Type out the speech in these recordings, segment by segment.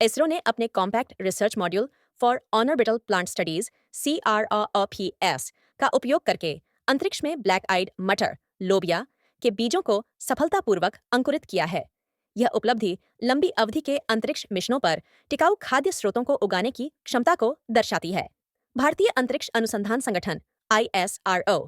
इसरो ने अपने compact research module for orbital plant studies CROPS का उपयोग करके अंतरिक्ष में ब्लैक आइड मटर लोबिया के बीजों को सफलतापूर्वक अंकुरित किया है। यह उपलब्धि लंबी अवधि के अंतरिक्ष मिशनों पर टिकाऊ खाद्य स्रोतों को उगाने की क्षमता को दर्शाती है। भारतीय अंतरिक्ष अनुसंधान संगठन ISRO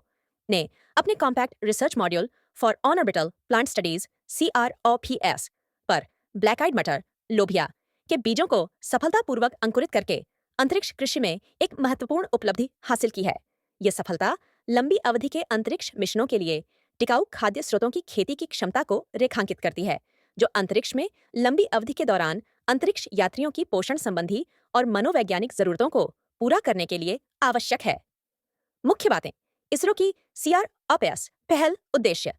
ने अपने compact research module for orbital plant studies CROPS पर ब्लैक आइड मटर लोबिया के बीजों को सफलतापूर्वक अंकुरित करके अंतरिक्ष कृषि में एक महत्वपूर्ण उपलब्धि हासिल की है। यह सफलता लंबी अवधि के अंतरिक्ष मिशनों के लिए टिकाऊ खाद्य स्रोतों की खेती की क्षमता को रेखांकित करती है, जो अंतरिक्ष में लंबी अवधि के दौरान अंतरिक्ष यात्रियों की पोषण संबंधी और मनोवैज्ञानिक जरूरतों को पूरा करने के लिए आवश्यक है। मुख्य बातें। इसरो की CROPS पहल उद्देश्य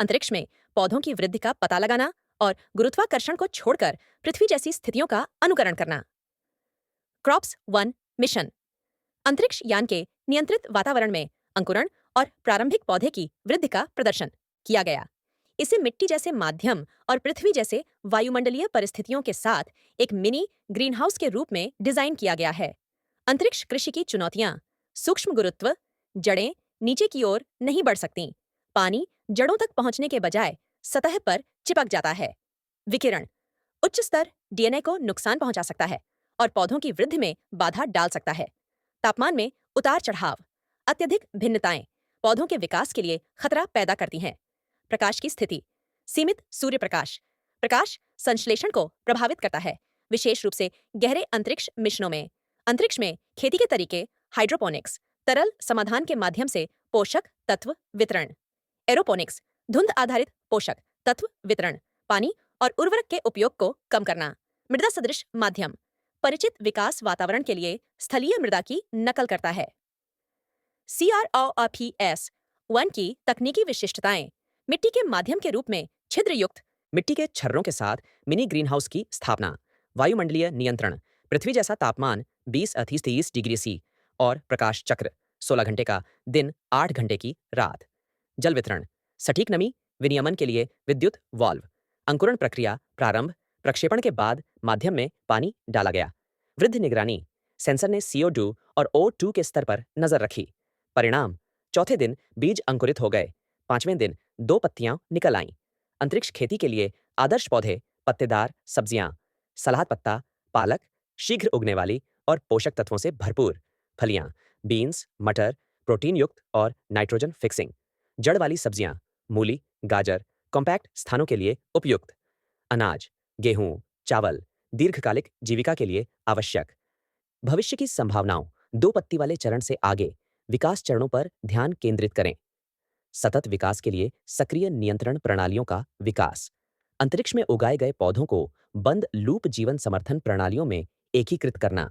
अंतरिक्ष में पौधों की वृद्धि का पता लगाना और गुरुत्वाकर्षण को छोड़कर पृथ्वी जैसी स्थितियों का अनुकरण करना। क्रॉप्स 1 मिशन अंतरिक्ष यान के नियंत्रित वातावरण में अंकुरण और प्रारंभिक पौधे की वृद्धि का प्रदर्शन किया गया। इसे मिट्टी जैसे माध्यम और पृथ्वी जैसे वायुमंडलीय परिस्थितियों के साथ एक मिनी ग्रीनहाउस के रूप में डिजाइन किया गया है। अंतरिक्ष कृषि की चुनौतियां सूक्ष्म गुरुत्व, जड़ें नीचे की ओर नहीं बढ़ सकती, पानी जड़ों तक पहुंचने के बजाय सतह पर चिपक जाता है, विकिरण उच्च स्तर DNA को नुकसान पहुंचा सकता है और पौधों की वृद्धि में बाधा डाल सकता है, तापमान में उतार चढ़ाव, अत्यधिक भिन्नताएं पौधों के विकास के लिए खतरा पैदा करती हैं। प्रकाश की स्थिति सीमित सूर्य प्रकाश संश्लेषण को प्रभावित करता है, विशेष रूप से गहरे अंतरिक्ष मिशनों में। अंतरिक्ष में खेती के तरीके हाइड्रोपोनिक्स, तरल समाधान के माध्यम से पोषक तत्व वितरण। एरोपोनिक्स, धुंध आधारित पोषक तत्व वितरण, पानी और उर्वरक के उपयोग को कम करना। मृदा सदृश माध्यम, परिचित विकास वातावरण के लिए स्थलीय मृदा की नकल करता है। CROPS 1 की तकनीकी विशिष्टताएं मिट्टी के माध्यम के रूप में छिद्रयुक्त मिट्टी के छर्रों के साथ मिनी ग्रीनहाउस की स्थापना, वायुमंडलीय नियंत्रण, पृथ्वी जैसा तापमान 20-30 डिग्री सी और प्रकाश चक्र 16 घंटे का दिन 8 घंटे की रात। जल वितरण, सटीक नमी विनियमन के लिए विद्युत वाल्व, अंकुरण प्रक्रिया प्रारंभ, प्रक्षेपण के बाद माध्यम में पानी डाला गया। वृद्धि निगरानी, सेंसर ने CO2 और O2 के स्तर पर नजर रखी। परिणाम, चौथे दिन बीज अंकुरित हो गए, 5वें दिन 2 पत्तियां निकल आईं। अंतरिक्ष खेती के लिए आदर्श पौधे पत्तेदार सब्जियां, सलाद पत्ता, पालक, शीघ्र उगने वाली और पोषक तत्वों से भरपूर फलियां, बीन्स, मटर, प्रोटीन युक्त और नाइट्रोजन फिक्सिंग, जड़ वाली सब्जियां, मूली, गाजर, कॉम्पैक्ट स्थानों के लिए उपयुक्त, अनाज, गेहूं, चावल, दीर्घकालिक जीविका के लिए आवश्यक। भविष्य की संभावनाओं 2 पत्ती वाले चरण से आगे विकास चरणों पर ध्यान केंद्रित करें। सतत विकास के लिए सक्रिय नियंत्रण प्रणालियों का विकास, अंतरिक्ष में उगाए गए पौधों को बंद लूप जीवन समर्थन प्रणालियों में एकीकृत करना।